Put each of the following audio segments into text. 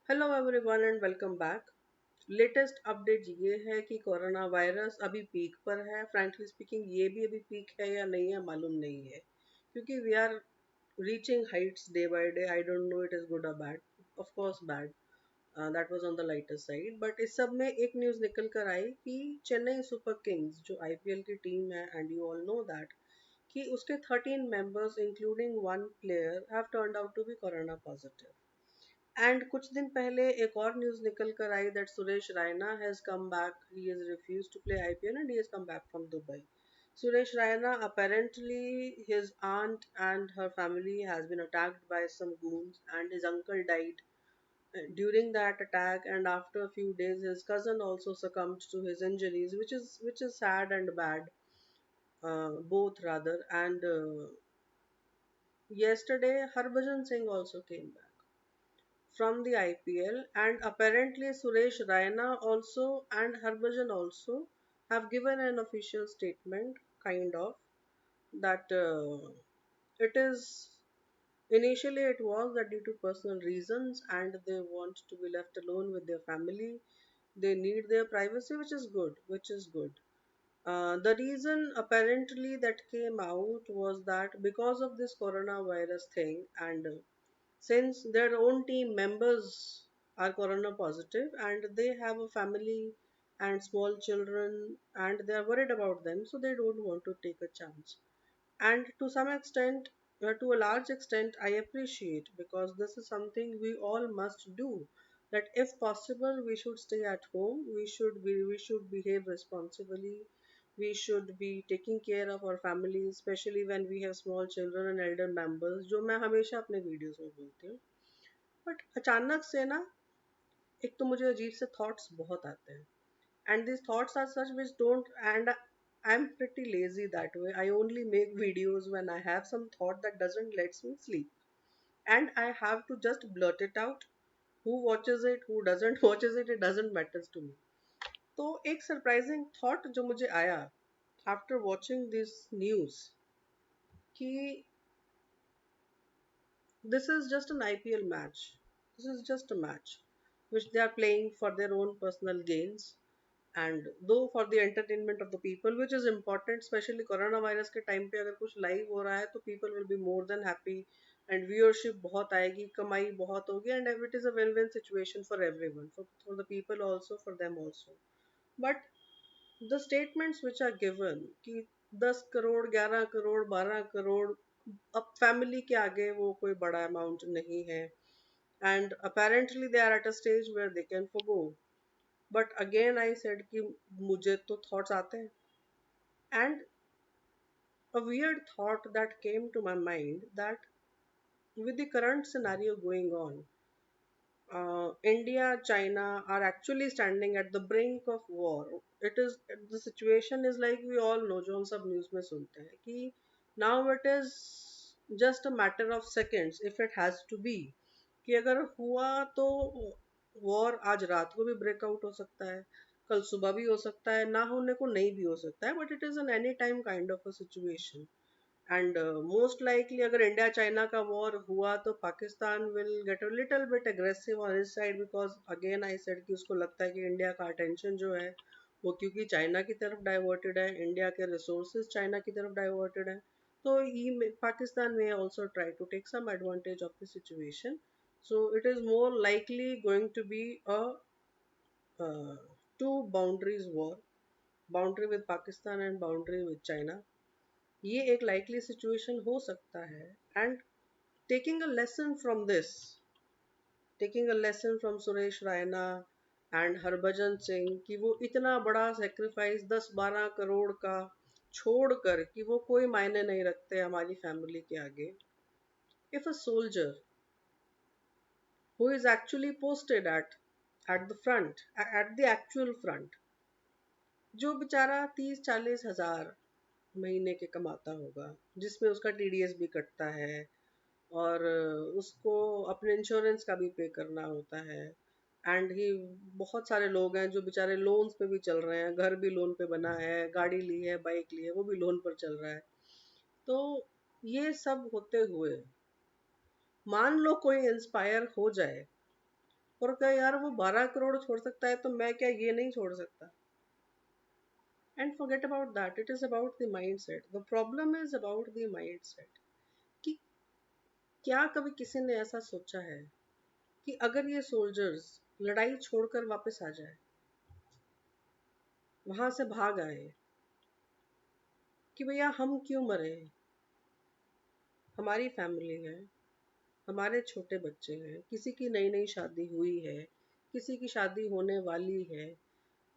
Hello everyone and welcome back. Latest update ये है कि कोरोना वायरस अभी पीक पर है। फ्रैंकली स्पीकिंग ये भी अभी पीक है या नहीं है मालूम नहीं है, क्योंकि we are reaching heights day by day. I don't know it is good और bad. Of course bad, that was on the lighter side. But इस सब में एक न्यूज़ निकल कर आई कि चेन्नई सुपर किंग्स जो आईपीएल की टीम है, and you all know that, कि उसके 13 members including one player have turned out to be corona positive. And कुछ दिन पहले एक और न्यूज निकल कर आई that Suresh Raina has come back. He has refused to play IPL and he has come back from Dubai. Suresh Raina, apparently his aunt and her family has been attacked by some goons, and his uncle died during that attack. And after a few days, his cousin also succumbed to his injuries, which is sad and bad, both rather. And yesterday, Harbhajan Singh also came back from the IPL, and apparently Suresh Raina also and Harbhajan also have given an official statement, kind of, that it is initially it was that due to personal reasons and they want to be left alone with their family. They need their privacy, which is good. The reason apparently that came out was that because of this coronavirus thing, and since their own team members are corona positive and they have a family and small children and they are worried about them, so they don't want to take a chance. And to some extent, to a large extent, I appreciate, because this is something we all must do, that if possible we should stay at home. We should behave responsibly. We should be taking care of our families, especially when we have small children and elder members, जो मैं हमेशा अपने videos में बोलती हूँ. But अचानक से ना, एक तो मुझे अजीब से थॉट्स बहुत आते हैं, and these thoughts are such which don't, and I'm pretty lazy that way. I only make videos when I have some thought that doesn't lets me sleep, and I have to just blurt it out. Who watches it, who doesn't watches it, it doesn't matters to me. तो एक surprising thought जो मुझे आया after watching this news, कि this is just an IPL match. This is just a match which they are playing for their own personal gains, and though for the entertainment of the people, which is important, especially coronavirus के time पे अगर कुछ live हो रहा है तो people will be more than happy, and viewership बहुत आएगी, कमाई बहुत होगी, and it is a win-win situation for everyone, for the people also, for them also. But the statements which are given कि 10 करोड़, 11 करोड़, 12 करोड़, अब फैमिली के आगे वो कोई बड़ा अमाउंट नहीं है, and apparently they are at a stage where they can forgo. But again I said कि मुझे तो thoughts आते हैं, and a weird thought that came to my mind, that with the current scenario going on, India, China are actually standing at the brink of war. It is, the situation is like we all know, जो हम सब news में सुनते हैं कि now it is just a matter of seconds if it has to be, कि अगर हुआ तो वॉर आज रात को भी ब्रेकआउट हो सकता है, कल सुबह भी हो सकता है, ना होने को नहीं भी हो सकता है, but it is an any time kind of a situation. And most likely अगर इंडिया चाइना का वॉर हुआ तो Pakistan will get a little bit aggressive on his side, because again I said कि उसको लगता है कि इंडिया का अटेंशन जो है वो क्योंकि चाइना की तरफ डाइवर्टेड है, इंडिया के रिसोर्सेज चाइना की तरफ डाइवर्टेड है, तो ही पाकिस्तान में also try to take some advantage of the situation. So it is more likely going to be a two boundaries war, boundary with Pakistan and boundary with China. ये एक likely situation हो सकता है. And taking a lesson from this, taking a lesson from Suresh Raina and Harbhajan Singh, कि वो इतना बड़ा sacrifice 10-12 crore का छोड़ कर, कि वो कोई मायने नहीं रखते हमारी फैमिली के आगे. If a soldier who is actually posted at the front, at the actual front, जो बेचारा 30-40 हजार महीने के कमाता होगा, जिसमें उसका टीडीएस भी कटता है, और उसको अपने इंश्योरेंस का भी पे करना होता है, एंड ही, बहुत सारे लोग हैं जो बेचारे लोन्स पे भी चल रहे हैं, घर भी लोन पे बना है, गाड़ी ली है, बाइक ली है, वो भी लोन पर चल रहा है. तो ये सब होते हुए मान लो कोई इंस्पायर हो जाए और क्या यार, वो 12 करोड़ छोड़ सकता है तो मैं क्या ये नहीं छोड़ सकता? And forget about that, it is about the mindset. The problem is about the mindset. कि क्या कभी किसी ने ऐसा सोचा है कि अगर ये सोल्जर्स लड़ाई छोड़कर वापस आ जाए, वहां से भाग आए, कि भैया हम क्यों मरे, हमारी फैमिली है, हमारे छोटे बच्चे हैं, किसी की नई नई शादी हुई है, किसी की शादी होने वाली है,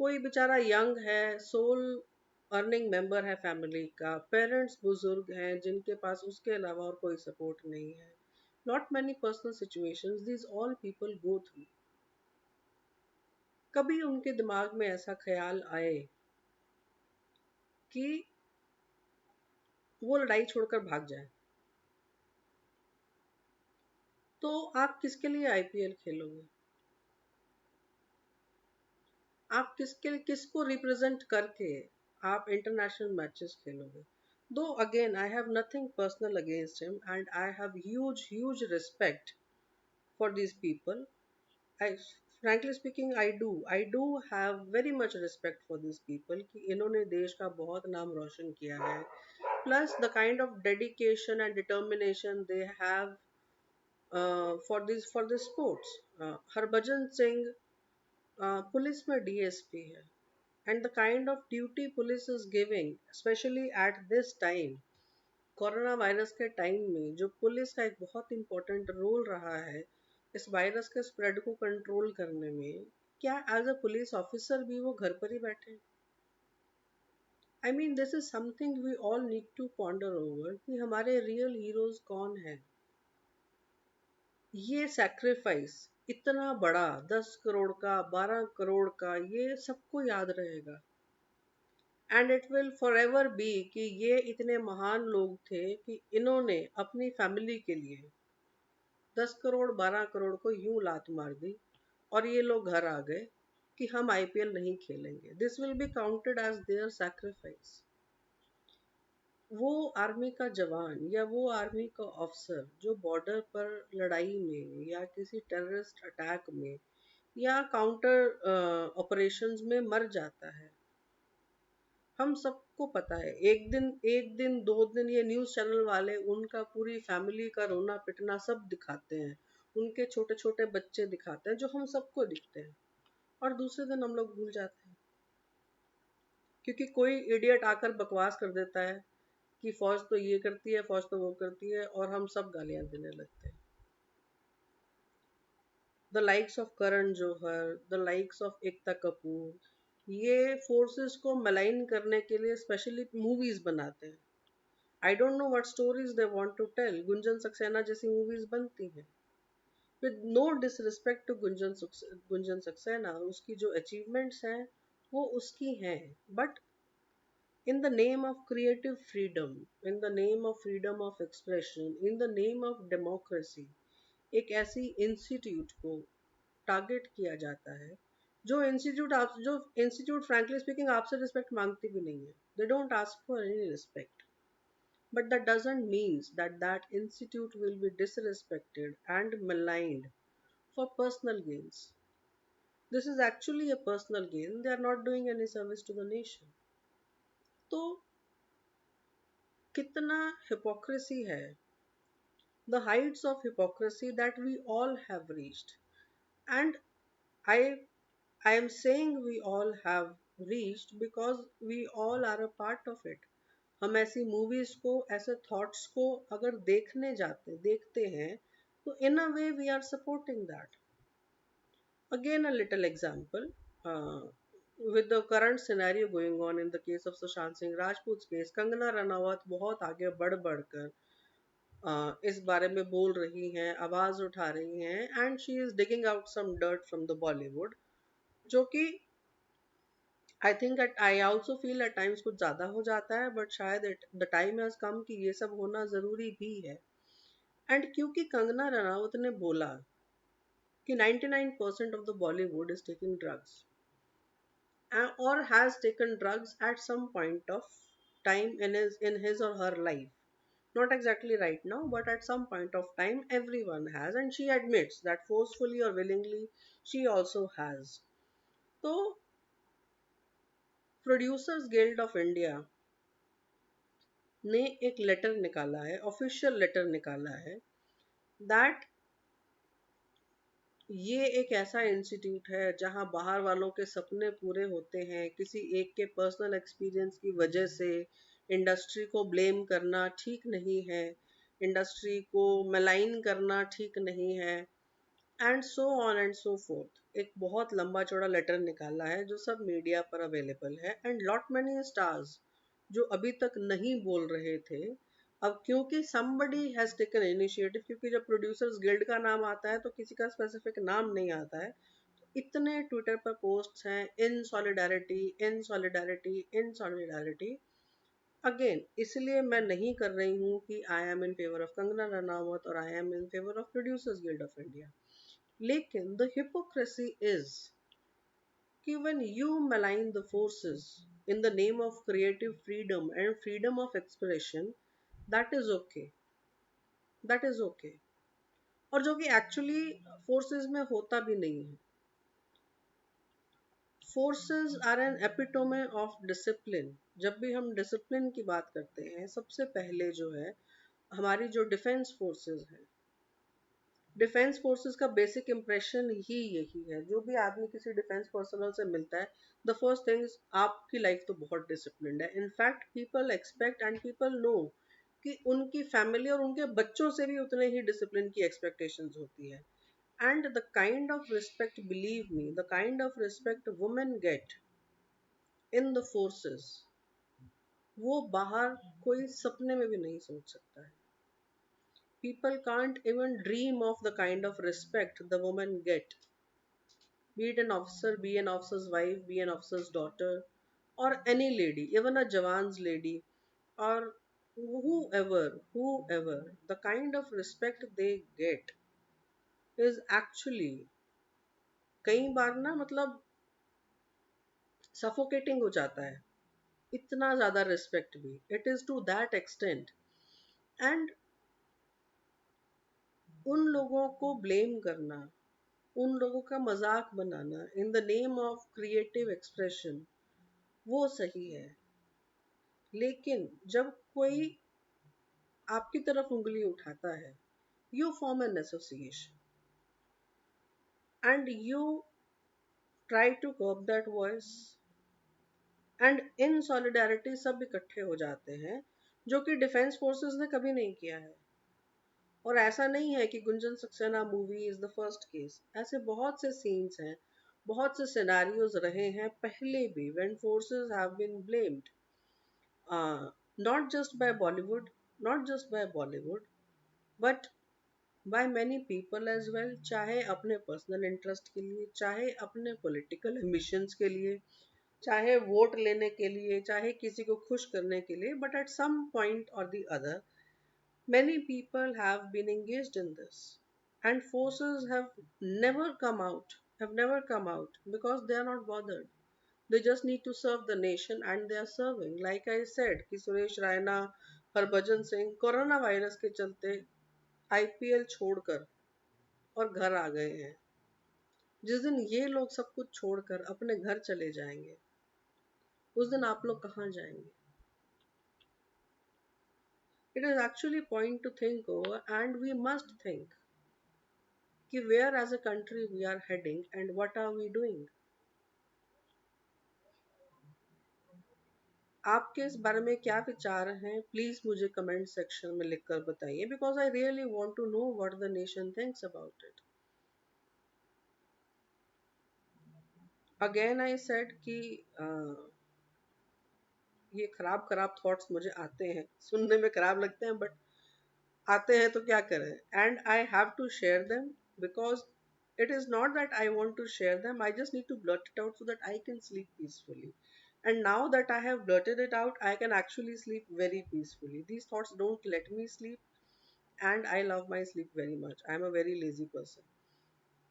कोई बेचारा यंग है, सोल अर्निंग मेंबर है फैमिली का, पेरेंट्स बुजुर्ग हैं जिनके पास उसके अलावा और कोई सपोर्ट नहीं है, not many personal situations these all people go through. कभी उनके दिमाग में ऐसा ख्याल आए कि वो लड़ाई छोड़कर भाग जाए? तो आप किसके लिए आईपीएल खेलोगे? आप किसको रिप्रेजेंट करके आप इंटरनेशनल मैचेस खेलोगे? दो again I have nothing personal against him and I have huge huge respect for these people. I frankly speaking I do have very much respect for these people कि इन्होंने देश का बहुत नाम रोशन किया है, plus the kind of dedication and determination they have for this sports. Harbhajan Singh police में DSP है, and the kind of duty police is giving, especially at this time, corona virus के टाइम में जो पुलिस का एक बहुत इंपॉर्टेंट रोल रहा है इस वायरस के स्प्रेड को कंट्रोल करने में, क्या एज अ पुलिस ऑफिसर भी वो घर पर ही बैठे? I mean this is something we all need to ponder over कि हमारे रियल हीरोज कौन है। ये सैक्रिफाइस इतना बड़ा, 10 करोड़ का, 12 करोड़ का, ये सबको याद रहेगा। And it will for ever be कि ये इतने महान लोग थे कि इन्होंने अपनी फैमिली के लिए 10 करोड़ 12 करोड़ को यूं लात मार दी और ये लोग घर आ गए कि हम आईपीएल नहीं खेलेंगे। This will be counted as their sacrifice. वो आर्मी का जवान या वो आर्मी का ऑफिसर जो बॉर्डर पर लड़ाई में या किसी टेररिस्ट अटैक में या काउंटर ऑपरेशंस में मर जाता है, हम सबको पता है, एक दिन 2 दिन ये न्यूज़ चैनल वाले उनका पूरी फैमिली का रोना पिटना सब दिखाते हैं, उनके छोटे छोटे बच्चे दिखाते हैं जो हम सबको दिखते हैं, और दूसरे दिन हम लोग भूल जाते हैं क्योंकि कोई इडियट आकर बकवास कर देता है कि फौज तो ये करती है, फौज तो वो करती है, और हम सब गालियां देने लगते हैं। The likes of Karan Johar, the likes of Ekta Kapoor, ये फोर्सेस को मलाइन करने के लिए स्पेशली मूवीज बनाते हैं। I don't know what stories they want to tell. Gunjan Saxena जैसी मूवीज बनती हैं, with no disrespect to Gunjan Saxena, उसकी जो अचीवमेंट्स हैं वो उसकी हैं, but in the name of creative freedom, in the name of freedom of expression, in the name of democracy, एक ऐसी इंस्टीट्यूट को टारगेट किया जाता है जो इंस्टीट्यूट फ्रैंकली स्पीकिंग आपसे रिस्पेक्ट मांगती भी नहीं है। They don't ask for any respect, but that doesn't mean that that institute will be disrespected and maligned for personal gains. This is actually a personal gain. They are not doing any service to the nation. तो कितना hypocrisy है, the heights of hypocrisy that we all have reached, and I I am saying we all have reached because we all are a part of it. हम ऐसी movies को, ऐसे thoughts को अगर देखते हैं तो in a way we are supporting that. Again a little example, uh, with the current scenario going on in the case of Sushant Singh Rajput's case, Kangana Ranaut बहुत आगे बढ़कर इस बारे में बोल रही हैं, आवाज उठा रही हैं, and she is digging out some dirt from the Bollywood, जो कि I think I also feel at times कुछ ज्यादा हो जाता है, बट शायद द टाइम हैज कम कि ये सब होना जरूरी भी है। एंड क्योंकि कंगना रनावत ने बोला कि 99% of the Bollywood is taking drugs और has taken drugs at some point of time in his और her life, Not exactly right now, but at some point of time, everyone has, and she admits that forcefully or willingly, she also has. So, producers guild of India ने एक letter निकाला है, official letter निकाला है, that ये एक ऐसा institute है जहां बाहर वालों के सपने पूरे होते हैं, किसी एक के पर्सनल एक्सपीरियंस की वजह से इंडस्ट्री को ब्लेम करना ठीक नहीं है, इंडस्ट्री को मलाइन करना ठीक नहीं है, and so on and so fourth. एक बहुत लंबा चौड़ा लेटर निकाला है जो सब मीडिया पर अवेलेबल है, एंड लॉट मैनी स्टार्स जो अभी तक नहीं बोल रहे थे, अब क्योंकि somebody has taken initiative, क्योंकि जब प्रोड्यूसर्स गिल्ड का नाम आता है तो किसी का स्पेसिफिक नाम नहीं आता है, तो इतने ट्विटर पर पोस्ट्स हैं, in solidarity, in solidarity, in solidarity. Again इसलिए मैं नहीं कर रही हूँ कि I am in favour of Kangana Ranaut और I am in favour of producers guild of India, लेकिन द hypocrisy is कि when you malign the forces in the name of creative freedom and freedom of expression, that is okay, that is okay, और जो कि actually forces में होता भी नहीं है। Forces are an epitome of discipline. जब भी हम डिसिप्लिन की बात करते हैं, सबसे पहले जो है हमारी जो डिफेंस फोर्सेस है, डिफेंस फोर्सेस का बेसिक इंप्रेशन ही यही है। जो भी आदमी किसी डिफेंस पर्सनल से मिलता है, द फर्स्ट थिंग आपकी लाइफ तो बहुत डिसिप्लिन्ड है। In fact people expect and people know कि उनकी फैमिली और उनके बच्चों से भी उतने ही डिसिप्लिन की एक्सपेक्टेशंस होती है। And the kind of respect, believe me, the kind of respect women get in the forces, वो बाहर कोई सपने में भी नहीं सोच सकता है। People can't even dream of the kind of respect the women get, be it an officer, be an officer's wife, be an officer's daughter, or any lady, even a Jawan's lady, or whoever, the kind of respect they get is actually कई बार ना मतलब suffocating हो जाता है, इतना ज़्यादा respect भी, it is to that extent, and उन लोगों को blame करना, उन लोगों का मजाक बनाना in the name of creative expression, वो सही है। लेकिन जब कोई आपकी तरफ उंगली उठाता है, you form an association and you try to curb that voice, and in solidarity सब इकट्ठे हो जाते हैं, जो कि डिफेंस फोर्सेस ने कभी नहीं किया है। और ऐसा नहीं है कि Gunjan Saxena movie is the first case, ऐसे बहुत से सीन्स हैं, बहुत से सिनेरियोज रहे हैं पहले भी when forces have been blamed, not just by Bollywood, not just by Bollywood, but by many people as well, चाहे अपने पर्सनल इंटरेस्ट के लिए, चाहे अपने पॉलिटिकल एम्बिशंस के लिए, चाहे वोट लेने के लिए, चाहे किसी को खुश करने के लिए, but at some point or the other many people have been engaged in this, and forces have never come out because they are not bothered. They just need to serve the nation and they are serving. Like I said कि Suresh Raina, Harbhajan Singh corona virus के चलते IPL छोड़कर और घर आ गए हैं। जिस दिन ये लोग सब कुछ छोड़कर अपने घर चले जाएंगे, उस दिन आप लोग कहाँ जाएंगे? It is actually point to think over, and we must think कि where as a country we are heading and what are we doing. आपके इस बारे में क्या विचार हैं, प्लीज मुझे कमेंट सेक्शन में लिखकर बताइए, because I really want to know what the nation thinks about it. Again I said कि ये खराब खराब थॉट्स मुझे आते हैं, सुनने में खराब लगते हैं, बट आते हैं तो क्या करें, and I have to share them, because it is not that I want to share them, I just need to blurt it out so that I can sleep peacefully. And now that I have blurted it out, I can actually sleep very peacefully. These thoughts don't let me sleep, and I love my sleep very much. I am a very lazy person.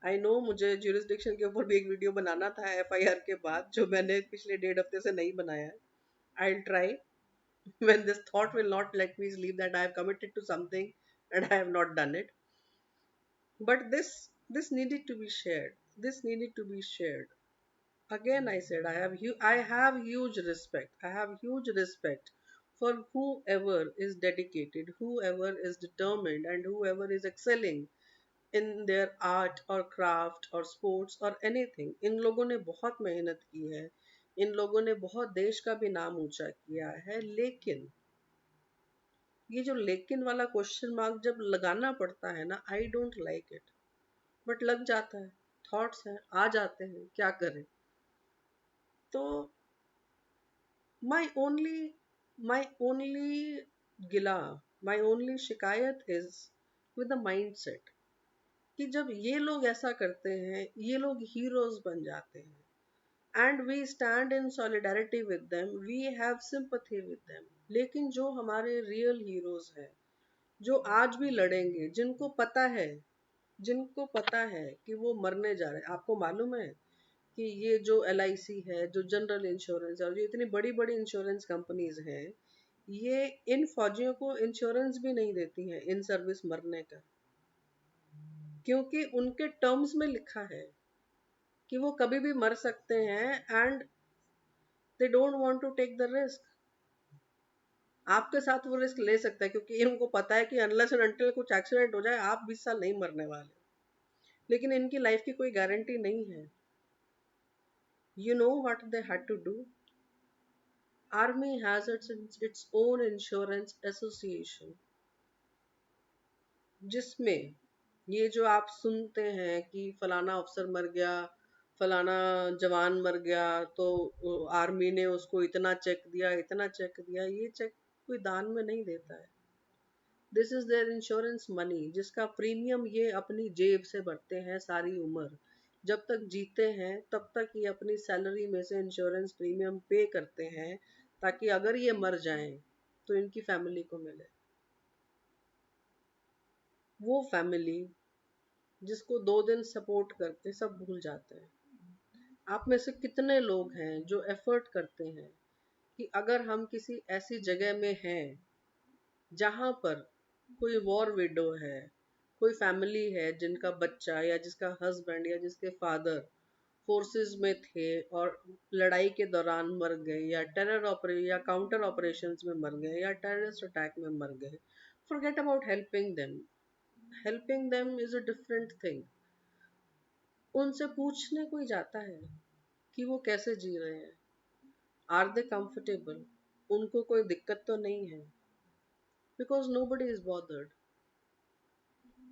I know मुझे jurisdiction के ऊपर भी एक video बनाना था FIR के बाद, जो मैंने पिछले 1.5 हफ्ते से नहीं बनाया है। I'll try, when this thought will not let me sleep that I have committed to something and I have not done it. But this needed to be shared. This needed to be shared. Again, I said I have huge respect. I have huge respect for whoever is dedicated, whoever is determined, and whoever is excelling in their art और craft और sports और anything. इन लोगों ने बहुत मेहनत की है, इन लोगों ने बहुत देश का भी नाम ऊंचा किया है. लेकिन ये जो लेकिन वाला क्वेश्चन मार्क जब लगाना पड़ता है ना, I don't like it. But लग जाता है, थॉट्स हैं, आ जाते हैं, क्या करें. तो माई ओनली माई ओनली गिला माई ओनली शिकायत is with the mind set कि जब ये लोग ऐसा करते हैं, ये लोग हीरोज बन जाते हैं and we stand in solidarity with them, we have sympathy with them. लेकिन जो हमारे रियल हीरोज हैं, जो आज भी लड़ेंगे, जिनको पता है कि वो मरने जा रहे हैं. आपको मालूम है कि ये जो LIC है, जो जनरल इंश्योरेंस है, और जो इतनी बड़ी बड़ी इंश्योरेंस कंपनीज हैं, ये इन फौजियों को इंश्योरेंस भी नहीं देती हैं इन सर्विस मरने का, क्योंकि उनके टर्म्स में लिखा है कि वो कभी भी मर सकते हैं and they don't want to take the risk. आपके साथ वो रिस्क ले सकता है क्योंकि इनको पता है कि अनलेस एंड अनटिल कुछ एक्सीडेंट हो जाए, आप 20 साल नहीं मरने वाले. लेकिन इनकी लाइफ की कोई गारंटी नहीं है. You know what they had to do. Army has its own insurance association, जिसमें ये जो आप सुनते हैं कि फलाना अफसर मर गया, फलाना जवान मर गया, तो आर्मी ने उसको इतना चेक दिया, इतना चेक दिया, ये चेक कोई दान में नहीं देता है. This is their insurance money, जिसका प्रीमियम ये अपनी जेब से भरते हैं सारी उम्र. जब तक जीते हैं तब तक ये अपनी सैलरी में से इंश्योरेंस प्रीमियम पे करते हैं, ताकि अगर ये मर जाएं तो इनकी फैमिली को मिले. वो फैमिली जिसको 2 दिन सपोर्ट करके सब भूल जाते हैं. आप में से कितने लोग हैं जो एफर्ट करते हैं कि अगर हम किसी ऐसी जगह में हैं जहां पर कोई वॉर विडो है, कोई फैमिली है जिनका बच्चा या जिसका हस्बैंड या जिसके फादर फोर्सेस में थे और लड़ाई के दौरान मर गए, या या काउंटर ऑपरेशंस में मर गए, या टेररिस्ट अटैक में मर गए. Forget about helping them. Helping them is a different thing. उनसे पूछने कोई जाता है कि वो कैसे जी रहे हैं, आर दे कंफर्टेबल, उनको कोई दिक्कत तो नहीं है. Because nobody is bothered.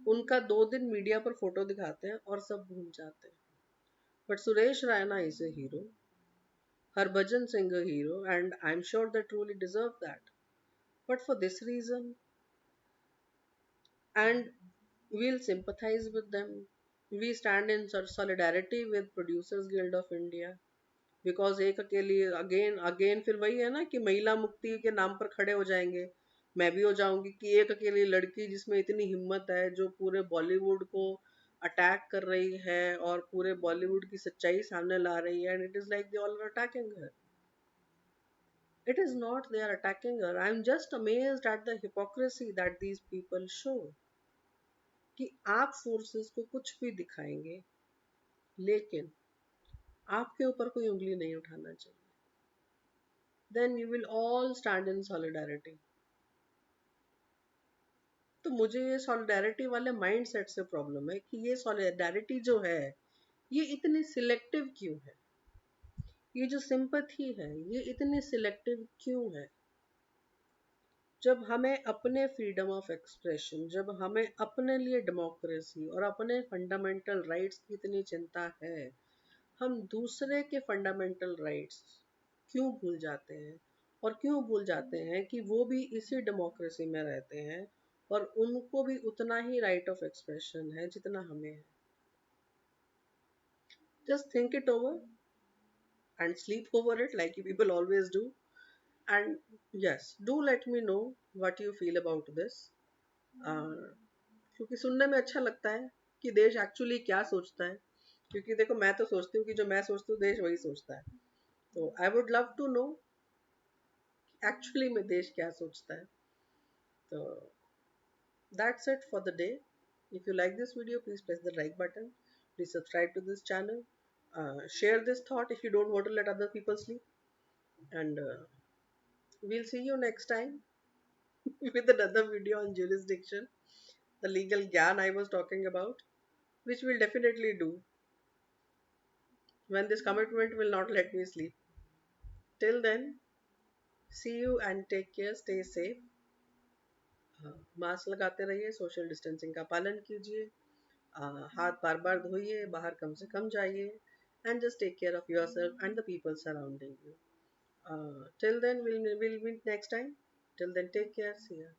उनका 2 दिन मीडिया पर फोटो दिखाते हैं और सब भूल जाते हैं. But Suresh Raina is a hero, Harbhajan Singh a hero, and I'm sure they truly deserve that. But for this reason, and we'll sympathize with them. We stand in solidarity with Producers Guild of India. Because एक अकेली again again फिर वही है ना कि महिला मुक्ति के नाम पर खड़े हो जाएंगे. मैं भी हो जाऊंगी कि एक अकेली लड़की जिसमें इतनी हिम्मत है, जो पूरे बॉलीवुड को अटैक कर रही है और पूरे बॉलीवुड की सच्चाई सामने ला रही है. And it is like they all are attacking her. It is not they are attacking her. I am just amazed at the hypocrisy that these people show. कि आप फोर्सेस को कुछ भी दिखाएंगे, लेकिन आपके ऊपर कोई उंगली नहीं उठाना चाहिए. then you will all stand in solidarity. तो मुझे ये solidarity वाले mindset से प्रॉब्लम है कि ये solidarity जो है, ये इतनी सिलेक्टिव क्यों है. ये जो सिंपैथी है, ये इतनी सिलेक्टिव क्यों है. जब हमें अपने फ्रीडम ऑफ एक्सप्रेशन, जब हमें अपने लिए डेमोक्रेसी और अपने फंडामेंटल राइट्स की इतनी चिंता है, हम दूसरे के फंडामेंटल राइट्स क्यों भूल जाते हैं. और क्यों भूल जाते हैं कि वो भी इसी डेमोक्रेसी में रहते हैं और उनको भी उतना ही राइट ऑफ एक्सप्रेशन है जितना हमें है. Just think it over and sleep over it like you people always do. And yes, do let me know what you feel about this. क्योंकि सुनने में अच्छा लगता है कि देश एक्चुअली क्या सोचता है. क्योंकि देखो, मैं तो सोचती हूँ कि जो मैं सोचती हूँ देश वही सोचता है. तो I would love to know actually में देश क्या सोचता है. तो that's it for the day. If you like this video, please press the like button. Please subscribe to this channel. Share this thought if you don't want to let other people sleep. And we'll see you next time with another video on jurisdiction, the legal gyan I was talking about, which we'll definitely do when this commitment will not let me sleep. Till then, see you and take care. Stay safe. Mask लगाते रहिए, social distancing का पालन कीजिए, हाथ बार बार धोइए, बाहर कम से कम जाइए, and just take care of yourself and the people surrounding you. Till then, we'll meet next time. Till then, take care. See ya.